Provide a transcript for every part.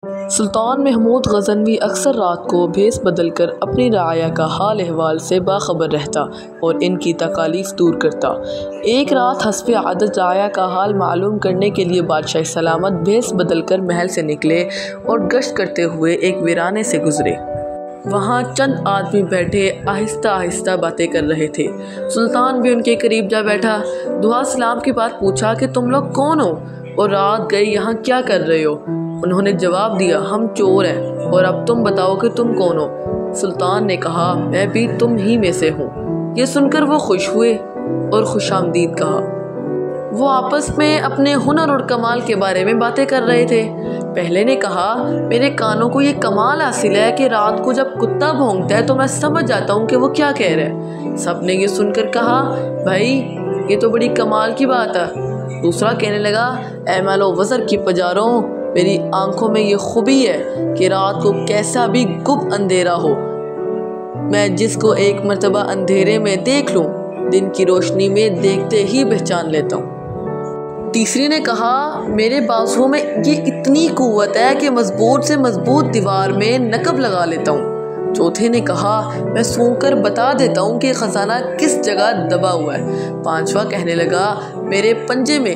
सुल्तान महमूद गज़नवी अक्सर रात को भेस बदल कर अपनी रआया का हाल अहवाल से बाखबर रहता और इनकी तकालीफ दूर करता। एक रात हस्बे आदत रआया का हाल मालूम करने के लिए बादशाह सलामत भेस बदल कर महल से निकले और गश्त करते हुए एक वीराने से गुजरे। वहाँ चंद आदमी बैठे आहिस्ता आहिस्ता बातें कर रहे थे। सुल्तान भी उनके करीब जा बैठा, दुआ सलाम के बाद पूछा कि तुम लोग कौन हो और रात गई यहाँ क्या कर रहे हो? उन्होंने जवाब दिया, हम चोर हैं और अब तुम बताओ कि तुम कौन हो? सुल्तान ने कहा, मैं भी तुम ही में से हूँ। ये सुनकर वो खुश हुए और खुशामदीद कहा। वो आपस में अपने हुनर और कमाल के बारे में बातें कर रहे थे। पहले ने कहा, मेरे कानों को ये कमाल हासिल है कि रात को जब कुत्ता भौंकता है तो मैं समझ जाता हूँ कि वो क्या कह रहा है। सब ने ये सुनकर कहा, भाई ये तो बड़ी कमाल की बात है। दूसरा कहने लगा, ऐ मालो वज़र की पजारों, मेरी आंखों में ये खूबी है कि रात को कैसा भी गुप अंधेरा हो, मैं जिसको एक मर्तबा अंधेरे में देख लूँ, दिन की रोशनी में देखते ही पहचान लेता हूँ। तीसरी ने कहा, मेरे बाजुओं में ये इतनी कुव्वत है कि मजबूत से मजबूत दीवार में नकब लगा लेता हूँ। चौथे ने कहा, मैं सूंघकर बता देता हूँ कि खजाना किस जगह दबा हुआ है। पांचवा कहने लगा, मेरे पंजे में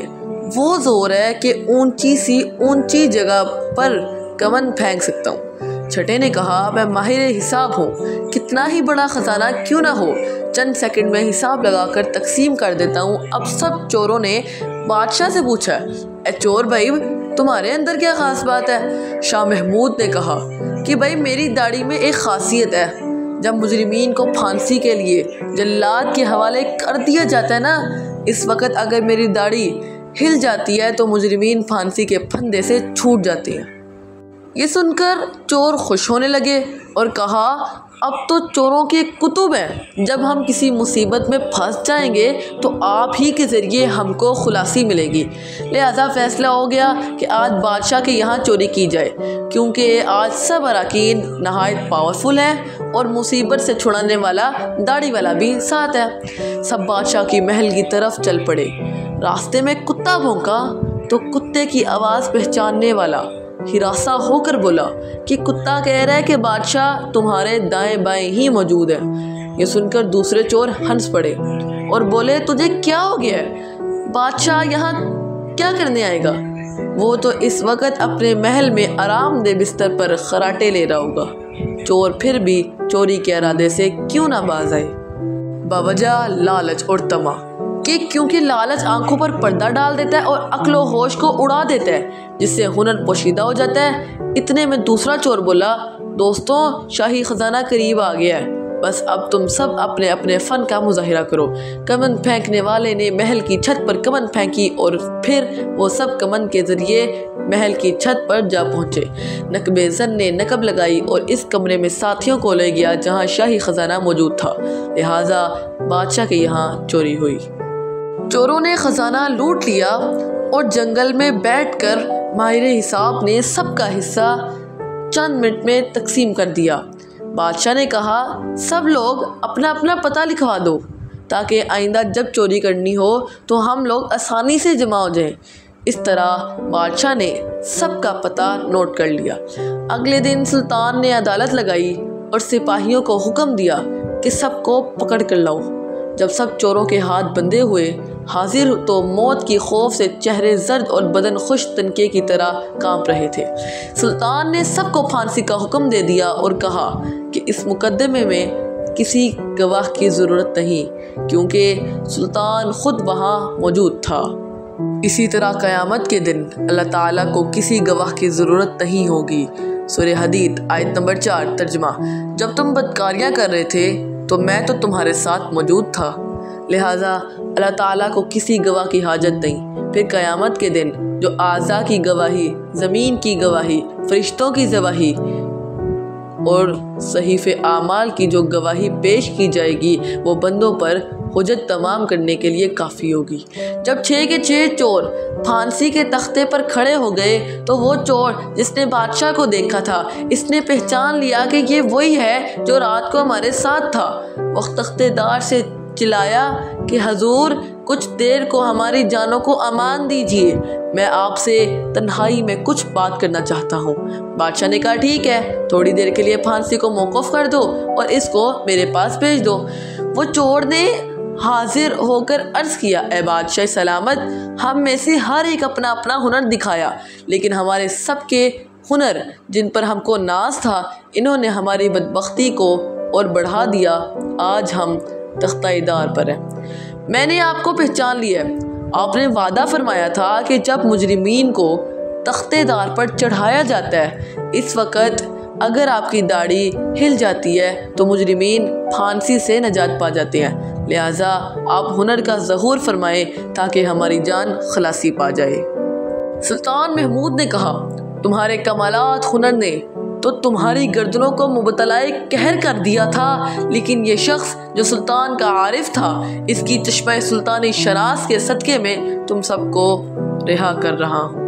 वो जोर है कि ऊंची जगह पर कमन फेंक सकता हूँ। छठे ने कहा, मैं माहिर हिसाब हूँ, कितना ही बड़ा खजाना क्यों ना हो, चंद सेकंड में हिसाब लगाकर तकसीम कर देता हूँ। अब सब चोरों ने बादशाह से पूछा, ए चोर भाई, तुम्हारे अंदर क्या खास बात है? शाह महमूद ने कहा कि भाई मेरी दाढ़ी में एक खासियत है, जब मुजरिमीन को फांसी के लिए जल्लाद के हवाले कर दिया जाता है ना, इस वक्त अगर मेरी दाढ़ी हिल जाती है तो मुजरिमीन फांसी के फंदे से छूट जाती हैं। ये सुनकर चोर खुश होने लगे और कहा, अब तो चोरों के कुतुब हैं, जब हम किसी मुसीबत में फंस जाएंगे तो आप ही के ज़रिए हमको खुलासी मिलेगी। लिहाजा फ़ैसला हो गया कि आज बादशाह के यहाँ चोरी की जाए, क्योंकि आज सब अराकीन नहायत पावरफुल हैं और मुसीबत से छुड़ाने वाला दाढ़ी वाला भी साथ है। सब बादशाह की महल की तरफ चल पड़े। रास्ते में कुत्ता भौंका तो कुत्ते की आवाज़ पहचानने वाला हिरासा होकर बोला कि कुत्ता कह रहा है कि बादशाह तुम्हारे दाएं बाएं ही मौजूद है। ये सुनकर दूसरे चोर हंस पड़े और बोले, तुझे क्या हो गया है? बादशाह यहाँ क्या करने आएगा? वो तो इस वक्त अपने महल में आरामदेह बिस्तर पर खराटे ले रहा होगा। चोर फिर भी चोरी के इरादे से क्यों ना बाज आए, बावजह लालच और तमा कि क्योंकि लालच आंखों पर पर्दा डाल देता है और अक्लो होश को उड़ा देता है, जिससे हुनर पोशीदा हो जाता है। इतने में दूसरा चोर बोला, दोस्तों शाही खजाना करीब आ गया है, बस अब तुम सब अपने अपने फ़न का मुजाहिरा करो। कमन फेंकने वाले ने महल की छत पर कमन फेंकी और फिर वो सब कमन के ज़रिए महल की छत पर जा पहुँचे। नकबे ज़न ने नकब लगाई और इस कमरे में साथियों को ले गया जहाँ शाही खजाना मौजूद था। लिहाजा बादशाह के यहाँ चोरी हुई। चोरों ने खजाना लूट लिया और जंगल में बैठकर माहिर हिसाब ने सबका हिस्सा चंद मिनट में तकसीम कर दिया। बादशाह ने कहा, सब लोग अपना अपना पता लिखवा दो ताकि आइंदा जब चोरी करनी हो तो हम लोग आसानी से जमा हो जाएं। इस तरह बादशाह ने सबका पता नोट कर लिया। अगले दिन सुल्तान ने अदालत लगाई और सिपाहियों को हुक्म दिया कि सबको पकड़ कर लाओ। जब सब चोरों के हाथ बंधे हुए हाजिर तो मौत की खौफ से चेहरे जर्द और बदन खुश तनके की तरह कांप रहे थे। सुल्तान ने सबको फांसी का हुक्म दे दिया और कहा कि इस मुकदमे में किसी गवाह की ज़रूरत नहीं, क्योंकि सुल्तान खुद वहाँ मौजूद था। इसी तरह क़यामत के दिन अल्लाह ताला को किसी गवाह की ज़रूरत नहीं होगी। सूरह हदीद आयत नंबर 4 तर्जुमा। जब तुम बदकारियाँ कर रहे थे तो मैं तो तुम्हारे साथ मौजूद था, लिहाजा अल्लाह ताला को किसी गवाह की हाजत नहीं। फिर क़यामत के दिन जो आज़ा की गवाही, ज़मीन की गवाही, फरिश्तों की गवाही और सहीफ़े आमाल की जो गवाही पेश की जाएगी वो बंदों पर हुज्जत तमाम करने के लिए काफ़ी होगी। जब 6 के 6 चोर फांसी के तख्ते पर खड़े हो गए तो वो चोर जिसने बादशाह को देखा था, इसने पहचान लिया कि ये वही है जो रात को हमारे साथ था। वो तख्तेदार से चिल्लाया कि हजूर, कुछ देर को हमारी जानों को अमान दीजिए, मैं आपसे तन्हाई में कुछ बात करना चाहता हूँ। बादशाह ने कहा ठीक है, थोड़ी देर के लिए फांसी को मौकूफ़ कर दो और इसको मेरे पास भेज दो। वो चोर ने हाजिर होकर अर्ज़ किया, ए बादशाह सलामत, हम में से हर एक अपना अपना हुनर दिखाया, लेकिन हमारे सबके हुनर जिन पर हमको नाज था, इन्होंने हमारी बदबख्ती को और बढ़ा दिया। आज हम तख्ता-ए-दार पर हैं। मैंने आपको पहचान लिया। आपने वादा फरमाया था कि जब मुजरिमीन को तख्ते-दार पर चढ़ाया जाता है, इस वक़्त अगर आपकी दाढ़ी हिल जाती है तो मुजरिमीन फांसी से नजात पा जाते हैं। लिहाजा आप हुनर का ज़हूर फरमाएं ताकि हमारी जान खलासी पा जाए। सुल्तान महमूद ने कहा, तुम्हारे कमालात हुनर ने तो तुम्हारी गर्दनों को मुबतलाए कहर कर दिया था, लेकिन ये शख्स जो सुल्तान का आरिफ था, इसकी चश्मा सुल्तानी शरास के सदक़े में तुम सबको रिहा कर रहा हूँ।